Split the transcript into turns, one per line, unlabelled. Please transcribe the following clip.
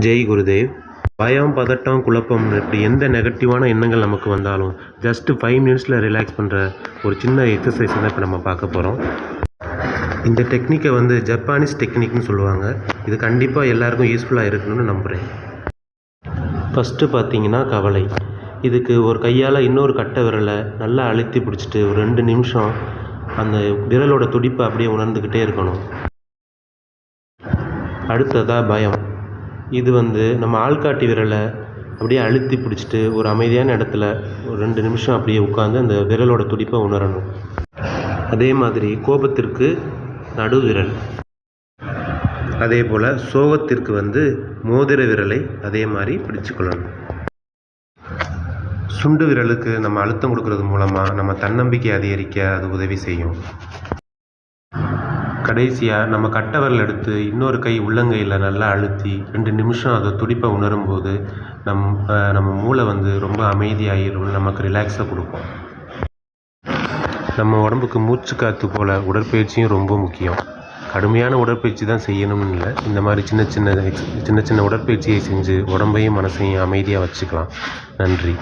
ஜெய் குருதேவ். பயம், பதட்டம், குழப்பம் இப்படி எந்த நெகட்டிவான எண்ணங்கள் நமக்கு வந்தாலும் ஜஸ்ட்டு 5 மினிட்ஸில் ரிலாக்ஸ் பண்ணுற ஒரு சின்ன எக்ஸசைஸ் தான் இப்போ நம்ம பார்க்க போகிறோம். இந்த டெக்னிக்கை ஜப்பானீஸ் டெக்னிக்னு சொல்லுவாங்க. இது கண்டிப்பாக எல்லாருக்கும் யூஸ்ஃபுல்லாக இருக்கணும்னு நம்புகிறேன். ஃபஸ்ட்டு பார்த்தீங்கன்னா கவலை. இதுக்கு ஒரு கையால் இன்னொரு கட்டை விரலை நல்லா அழுத்தி பிடிச்சிட்டு ஒரு 2 நிமிஷம் அந்த விரலோட துடிப்பை அப்படியே உணர்ந்துக்கிட்டே இருக்கணும். அடுத்ததாக பயம். இது நம்ம ஆள்காட்டி விரலை அப்படியே அழுத்தி பிடிச்சிட்டு ஒரு அமைதியான இடத்துல ஒரு 2 நிமிஷம் அப்படியே உட்காந்து அந்த விரலோட துடிப்பை உணரணும். அதே மாதிரி கோபத்திற்கு நடுவிரல், அதே போல் சோகத்திற்கு மோதிர விரலை அதே மாதிரி பிடிச்சுக்கொள்ளணும். சுண்டு விரலுக்கு நம்ம அழுத்தம் கொடுக்கறது மூலமாக நம்ம தன்னம்பிக்கை அதிகரிக்க அது உதவி செய்யும். கடைசியாக நம்ம கட்டை விரல் எடுத்து இன்னொரு கை உள்ளங்கையில் நல்லா அழுத்தி 2 நிமிஷம் அதை துடிப்பை உணரும்போது நம்ம மூளை ரொம்ப அமைதியாகிடும், நமக்கு ரிலாக்ஸாக கொடுக்கும். நம்ம உடம்புக்கு மூச்சு காற்று போல் உடற்பயிற்சியும் ரொம்ப முக்கியம். கடுமையான உடற்பயிற்சி தான் செய்யணும்னு இல்லை, இந்த மாதிரி சின்ன சின்ன உடற்பயிற்சியை செஞ்சு உடம்பையும் மனசையும் அமைதியாக வச்சுக்கலாம். நன்றி.